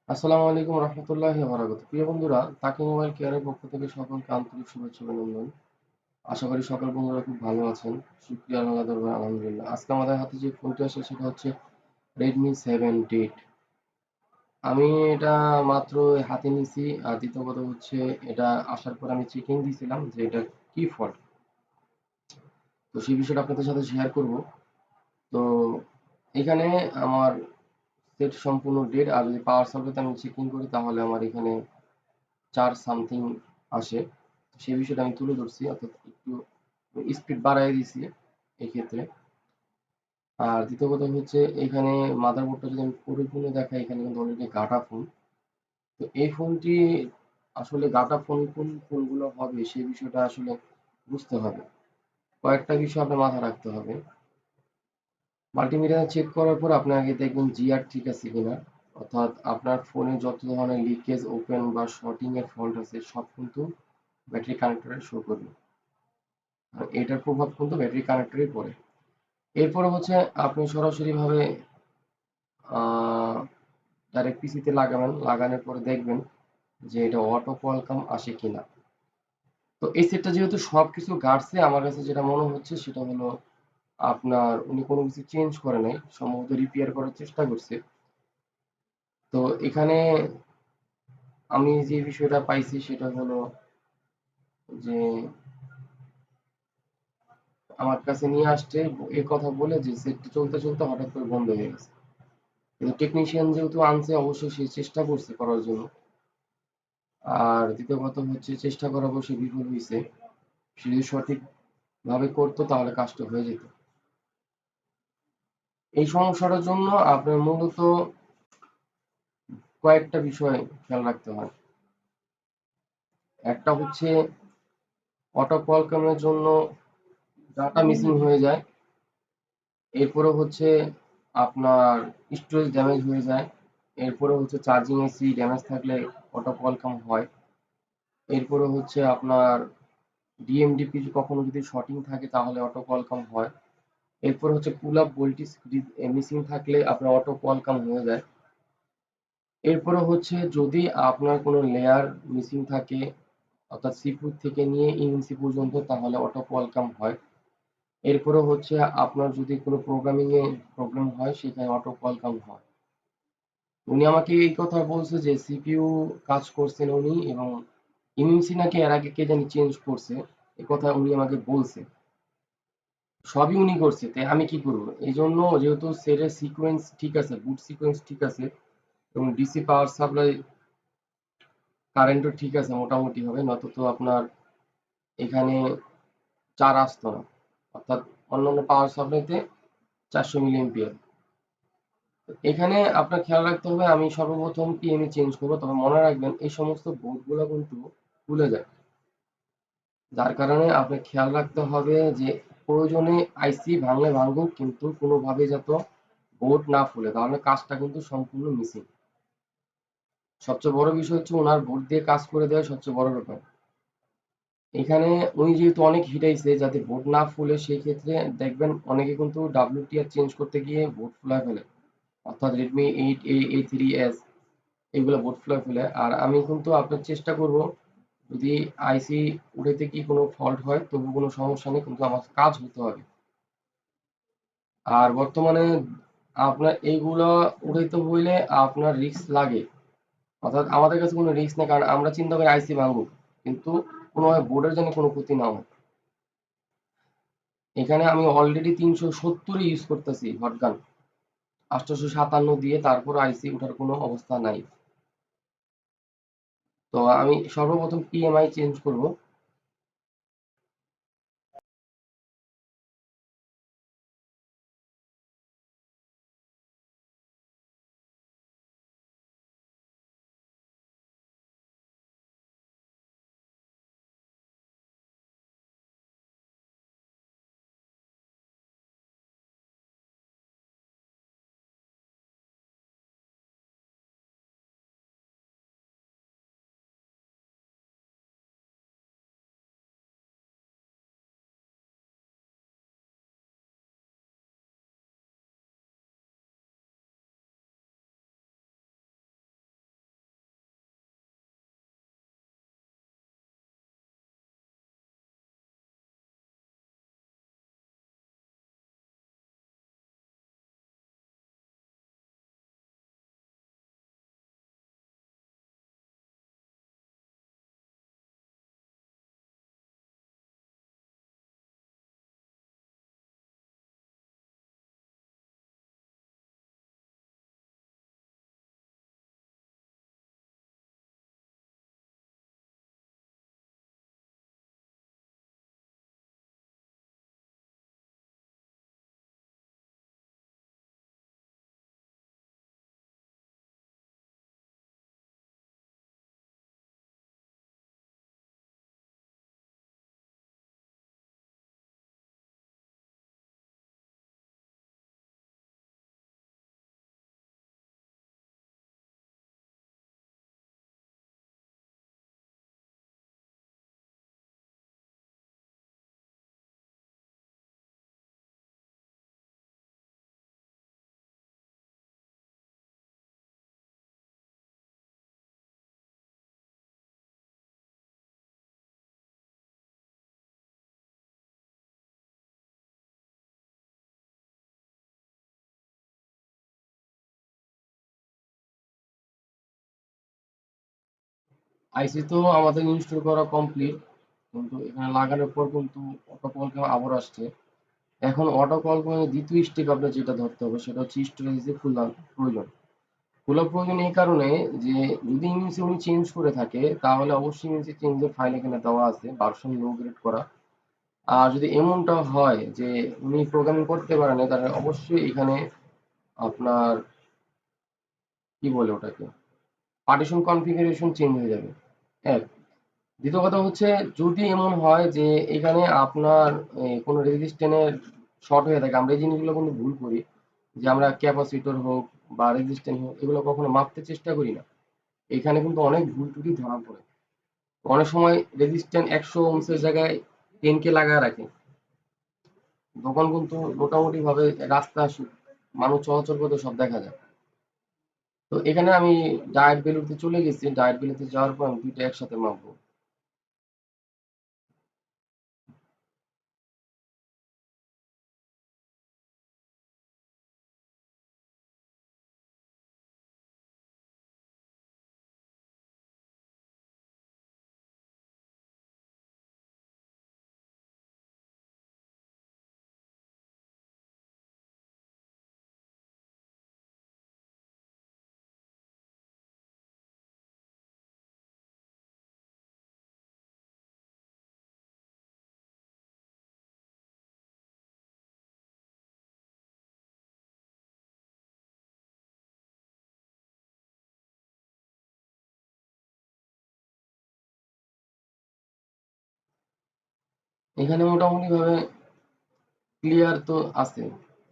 আসসালামু আলাইকুম রহমতুল্লাহি ওয়া বারাকাতুহু। প্রিয় বন্ধুরা, তাকি মোবাইল কেয়ারের পক্ষ থেকে সকলকে আন্তরিক শুভেচ্ছা ও অভিনন্দন। আশা করি সকল বন্ধুরা খুব ভালো আছেন। শুকরিয়া আল্লাহ দরবারে আলহামদুলিল্লাহ। আজকে আমাদের হাতে যে ফোনটি আসে সেটা হচ্ছে Redmi 7 আমি এটা মাত্র হাতে নিছি। আর দ্বিতীয় কথা হচ্ছে এটা আসার পর আমি চেকিং দিছিলাম যে এটা কি ফল্ট। তো সেই বিষয়টা আপনাদের সাথে শেয়ার করব। তো এখানে আমার সেট সম্পূর্ণ ডেড, আর যদি পাওয়ার সাপ্লাইতে আমি চেকিং করি তাহলে আমার এখানে 4 সামথিং আসে। সেই বিষয়টা আমি তুলে ধরছি, অর্থাৎ একটু স্পিড বাড়ায় দিছি এই ক্ষেত্রে। আর দ্বিতীয় কথা হচ্ছে এখানে মাদারবোর্ডটা যদি আমি পরিপূর্ণ দেখাই, এখানে কিন্তু অলরেডি গাটা ফোন। তো এই ফোনটি আসলে গাটা ফোন কোন ফোনগুলো হবে সেই বিষয়টা আসলে বুঝতে হবে। কয়েকটা বিষয় আপনার মাথায় রাখতে হবে। মাল্টিমিডিয়া চেক করার পর আপনি আগে দেখবেন জিআর ঠিক আছে কিনা, অর্থাৎ আপনার ফোনে যত ধরনের লিকেজ, ওপেন বা শর্টিং এর ফল্ট আছে সব কিন্তু ব্যাটারি কানেক্টরে শো করবে। আর এটার প্রভাব কিন্তু ব্যাটারি কানেক্টরেই পড়ে। এরপরে হচ্ছে আপনি সরাসরি ভাবে ডাইরেক্ট পিসিতে লাগাবেন, লাগানোর পরে দেখবেন যে এটা অটো কোয়ালকাম আসে কিনা। তো এই সেটটা যেহেতু সবকিছু গাড়ছে, আমার কাছে যেটা মনে হচ্ছে সেটা হলো আপনার উনি কোনো কিছু চেঞ্জ করে নাই, সম্ভবত রিপেয়ার করার চেষ্টা করছে। তো এখানে আমি যে বিষয়টা পাইছি সেটা হলো যে আমার কাছে নিয়ে আসছে এই কথা বলে যে সেটটা চলতে চলতে হঠাৎ করে বন্ধ হয়ে গেছে। কিন্তু টেকনিশিয়ান যেহেতু আনছে অবশ্যই সে চেষ্টা করছে করার জন্য। আর দ্বিতীয় কথা হচ্ছে চেষ্টা করার পর সে বিফল হয়েছে। সে যদি সঠিক ভাবে করতো তাহলে কাজটা হয়ে যেত। এই সমস্যাটার জন্য আপনার মূলত কয়েকটা বিষয় খেয়াল রাখতে হয়। একটা হচ্ছে অটো কোয়ালকামের জন্য ডাটা মিসিং হয়ে যায়। এরপরে হচ্ছে আপনার স্টোরেজ ড্যামেজ হয়ে যায়। এরপরে হচ্ছে চার্জিং এসি ড্যামেজ থাকলে অটো কোয়ালকাম হয়। এরপরে হচ্ছে আপনার ডিএমডিপি কখনো যদি শর্টিং থাকে তাহলে অটো কোয়ালকাম হয়। এরপর হচ্ছে পুল আপ ভোল্টেজ মিসিং থাকলে আপনার অটো কোয়ালকাম হয়ে যায়। এরপরে হচ্ছে যদি আপনার কোনো লেয়ার মিসিং থাকে, অর্থাৎ সিপিইউ থেকে নিয়ে ইএমসি পর্যন্ত, তাহলে অটো কোয়ালকাম হয়। এরপরে হচ্ছে আপনার যদি কোনো প্রোগ্রামিং এ প্রবলেম হয় সেখানে অটো কোয়ালকাম হয়। উনি আমাকে এই কথা বলছে যে সিপিইউ কাজ করছেন উনি, এবং ইএমসি নাকি এর আগে কে জানি চেঞ্জ করছে, এ কথা উনি আমাকে বলছে। সবই উনি করছে, তাই আমি কি করবো? এই জন্য যেহেতু সেটের সিকোয়েন্স ঠিক আছে, বুট সিকোয়েন্স ঠিক আছে, এবং ডিসি পাওয়ার সাপ্লাই কারেন্টও ঠিক আছে মোটামুটি হবে, নত তো আপনার এখানে 4 আসতো না। অর্থাৎ অন্যান্য পাওয়ার সাপ্লাইতে 400 মিলি এম্পিয়ার। এখানে আপনার খেয়াল রাখতে হবে, আমি সর্বপ্রথম পিএমই চেঞ্জ করবো। তবে মনে রাখবেন এই সমস্ত বোর্ডগুলো কিন্তু খুলে যায়। যার কারণে আপনার খেয়াল রাখতে হবে যে প্রয়োজনে আইসি ভাঙলে ভাঙুক, কিন্তু কোনোভাবে যাতে বোর্ড না ফুলে, তাহলে কাজটা কিন্তু সম্পূর্ণ মিসিং। সবচেয়ে বড় বিষয় হচ্ছে ওনার বোর্ড দিয়ে কাজ করে দেওয়া সবচেয়ে বড় ব্যাপার। এখানে উনি যেহেতু অনেক হিটাইছে যাতে বোর্ড না ফুলে, সেই ক্ষেত্রে দেখবেন অনেকে কিন্তু ডাব্লিউটিআর চেঞ্জ করতে গিয়ে বোর্ড ফুলায় ফেলে, অর্থাৎ রেডমি 8A A3s এগুলো বোর্ড ফুলায় ফেলে। আর আমি কিন্তু আপনার চেষ্টা করব, যদি আইসি উঠাইতে কি কোনো ফল্ট হয় তবু কোনো সমস্যা নেই, কিন্তু আমার কাজ হতে হবে। আর বর্তমানে আপনার এইগুলা উঠাইতে হইলে আপনার রিস্ক লাগে, অর্থাৎ আমাদের কাছে কোনো রিস্ক নেই, কারণ আমরা চিন্তা করি আইসি ভাঙুক, কিন্তু কোনোভাবে বোর্ডের যেন কোনো ক্ষতি না হয়। এখানে আমি অলরেডি 370 ইউজ করতেছি হটগান, 857 দিয়ে, তারপর আইসি ওঠার কোনো অবস্থা নাই। তো আমি সর্বপ্রথম পিএমআই চেঞ্জ করব। আইসি তো আমাদের ইনস্টল করা কমপ্লিট, কিন্তু এখানে লাগানোর পর কিন্তু অটো কল আবার আসছে। এখন অটো কল দ্বিতীয় স্টেপ আপনার যেটা ধরতে হবে সেটা হচ্ছে স্টোরেজে খোলা প্রয়োজন। খোলা প্রয়োজন এই কারণে যে যদি ইমেজে উনি চেঞ্জ করে থাকে তাহলে অবশ্যই ইমেজে চেঞ্জের ফাইল এখানে দেওয়া আছে, ভার্সন লো গ্রেড করা। আর যদি এমনটা হয় যে উনি প্রোগ্রামিং করতে পারে না, তাহলে অবশ্যই এখানে আপনার কি বলে ওটাকে পার্টিশন কনফিগারেশন চেঞ্জ হয়ে যাবে। এক, দ্বিতীয় কথা হচ্ছে যদি এমন হয় যে এখানে আপনার কোনো রেজিস্ট্যান্সের শর্ট হয়ে থাকে, আমরা এই জিনিসগুলো কিন্তু ভুল করি যে আমরা ক্যাপাসিটর হোক বা রেজিস্ট্যান্স হোক এগুলো কখনো মাপতে চেষ্টা করি না। এখানে কিন্তু অনেক ভুল ত্রুটি ধরা পড়ে। অনেক সময় রেজিস্ট্যান্স 100 ওহমস এর জায়গায় 10K লাগায় রাখে, তখন কিন্তু মোটামুটি ভাবে রাস্তা মানুষ চলাচল করতে সব দেখা যায়। তো এখানে আমি ডায়েট ভ্যালুতে চলে গেছি, ডায়েট ভ্যালুতে যাওয়ার পর আমি দুইটা একসাথে মাপবো। এখানে মোটামুটি ভাবে ক্লিয়ার তো আছে,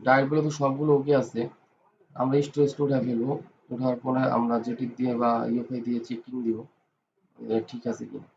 ডায়েট গুলো তো সবগুলো ওকে আছে। আমরা স্টোরেজটা উঠে ফেলবো, ওঠার পরে আমরা জেটিক দিয়ে বা ইউএফআই দিয়ে চেকিং দিব যে ঠিক আছে কিনা।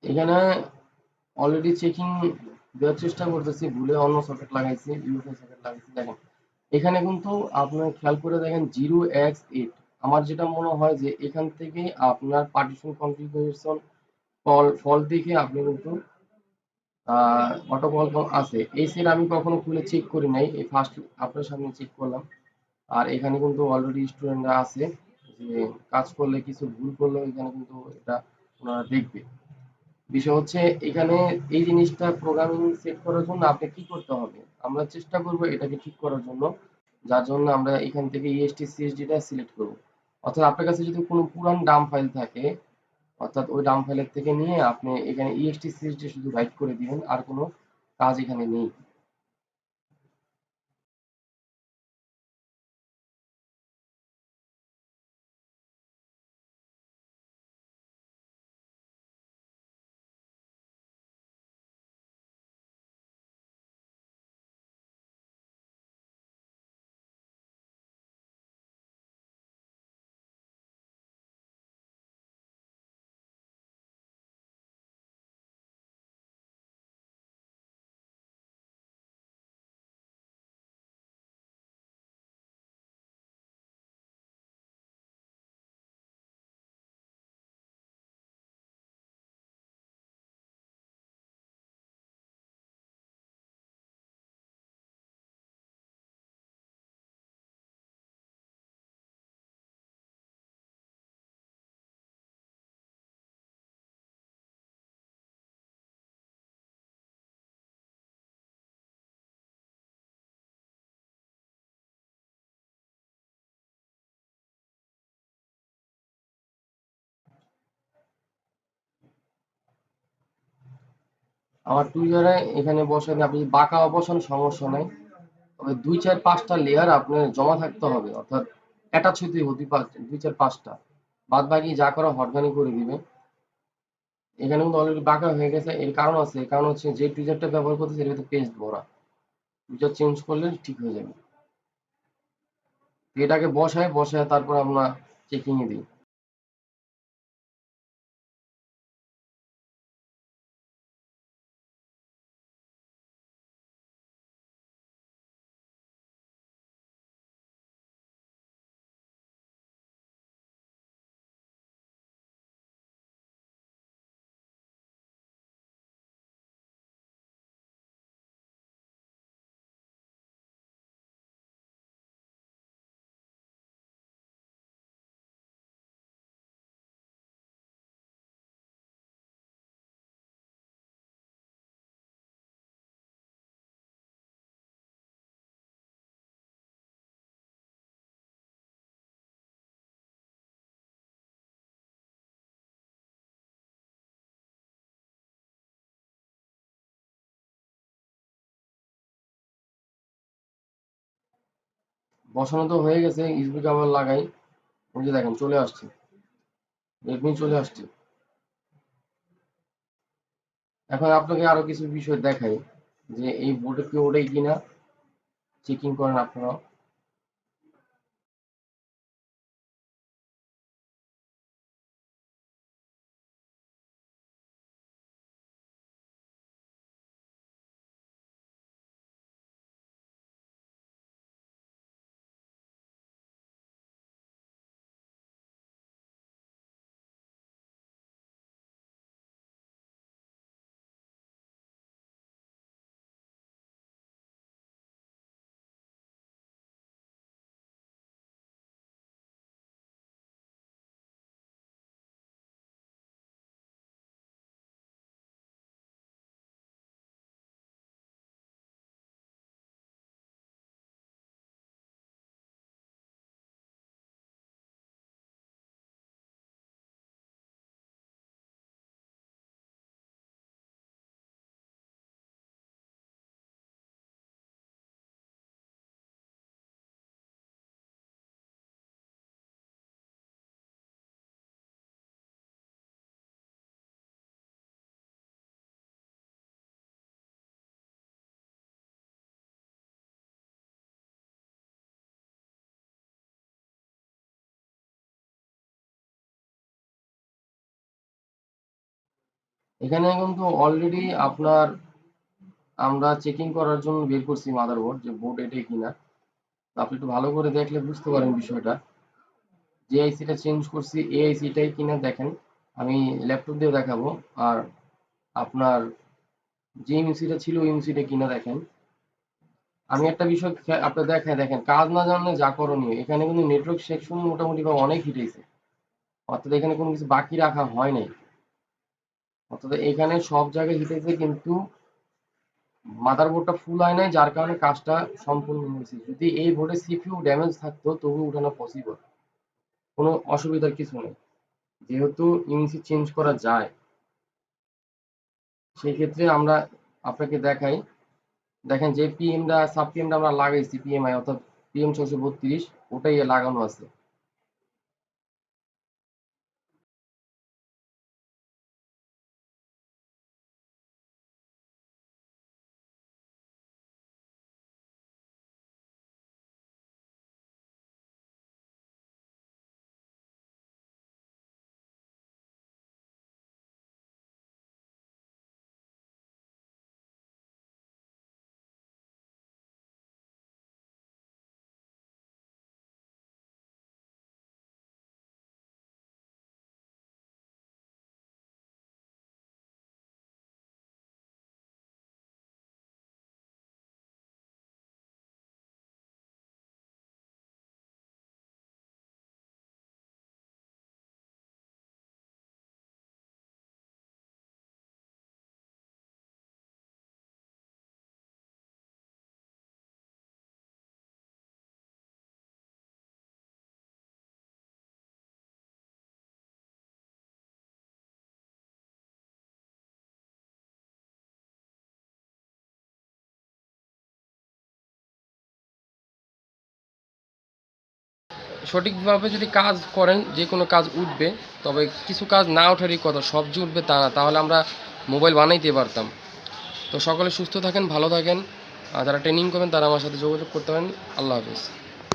এখানে অলরেডি চেকিং দেওয়ার চেষ্টা করতেছি, ভুলে অন্য সকেট লাগাইছি, ইউএসএ সকেট লাগাইছি। দেখেন এখানে কিন্তু আপনার খেয়াল করে দেখেন 0x8, আমার যেটা মনে হয় যে এখান থেকে আপনার পার্টিশন কনফিগারেশন ফল দেখে আপনি কিন্তু অটো কল আছে। এই সেট আমি কখনো খুলে চেক করি নাই, এই ফার্স্ট আপনার সামনে চেক করলাম। আর এখানে কিন্তু অলরেডি স্টুডেন্টরা আছে যে কাজ করলে কিছু ভুল করলে এখানে কিন্তু এটা ওনারা দেখবে। বিষয় হচ্ছে এখানে এই জিনিসটা প্রোগ্রামিং সেট করার জন্য আপনি কি করতে হবে, আমরা চেষ্টা করব এটাকে ঠিক করার জন্য। যার জন্য আমরা এখান থেকে ইএসটি সিএসডিটা সিলেক্ট করব। অর্থাৎ আপনার কাছে যদি কোনো পুরান ডাম ফাইল থাকে, অর্থাৎ ওই ডাম ফাইলের থেকে নিয়ে আপনি এখানে ইএসটি সিএসডি শুধু রাইট করে দিবেন, আর কোনো কাজ এখানে নেই। আমার টুইজারে এখানে বসালে আপনি বাঁকা বসান সমস্যা নাই, তবে 2 4 5টা লেয়ার আপনার জমা থাকতে হবে, অর্থাৎ অ্যাটাচ হইতে হতে পারছে 2 4 5টা, বাদ বাকি যা করা হরগানি করে দিবে। এখানে কিন্তু অলরেডি বাঁকা হয়ে গেছে, এর কারণ আছে, এর কারণ হচ্ছে যে টুইজারটা ব্যবহার করতেছে এর ভিতরে পেস্ট ভরা, টুইজার চেঞ্জ করলে ঠিক হয়ে যাবে। তো এটাকে বসায় বসায় তারপর আমরা চেকিং এ দিই। বসানো তো হয়ে গেছে, ইউএসবি কেবল লাগাই, ওই যে দেখেন চলে আসছে, রেডমি চলে আসছে। এখন আপনাকে আরো কিছু বিষয় দেখাই যে এই বোর্ডে কি ওটাই কিনা, চেকিং করেন আপনারা। এখানে কিন্তু অলরেডি আপনার আমরা চেকিং করার জন্য বের করছি মাদারবোর্ড, যে বোর্ড এটাই কিনা। তো আপনি একটু ভালো করে দেখলে বুঝতে পারেন বিষয়টা, যে আইসিটা চেঞ্জ করছি এই আইসিটাই কিনা দেখেন, আমি ল্যাপটপ দিয়ে দেখাবো। আর আপনার যে ইউসিটা ছিল ওই ইউসিটা কিনা দেখেন। আমি একটা বিষয় আপনি দেখেন, কাজ না জানলে যা করণীয়, এখানে কিন্তু নেটওয়ার্ক সেকশন মোটামুটি বা অনেক হিটেছে, অর্থাৎ এখানে কোনো কিছু বাকি রাখা হয় নাই, অর্থাৎ এখানে সব জায়গায় হিটেছে, কিন্তু মাদারবোর্ডটা ফুল হয় নাই, যার কারণে কাজটা সম্পূর্ণ হয়েছে। যদি এই বোর্ডে সিপিইউ ড্যামেজ থাকতো তবু উঠানো পসিবল, কোনো অসুবিধার কিছু নেই, যেহেতু ইউএমসি চেঞ্জ করা যায়। সেই ক্ষেত্রে আমরা আপনাকে দেখাই, দেখেন যে পিএমটা সাব পিএমটা আমরা লাগাইছি, পিএমআই অর্থাৎ PM 632, ওটাই লাগানো আছে। সঠিকভাবে যদি কাজ করেন যে কোনো কাজ উঠবে, তবে কিছু কাজ না ওঠারই কথা, সব যে উঠবে তা না, তাহলে আমরা মোবাইল বানাইতে পারতাম। তো সকলে সুস্থ থাকেন, ভালো থাকেন, আর যারা ট্রেনিং করবেন তারা আমার সাথে যোগাযোগ করতে পারেন। আল্লাহ হাফেজ।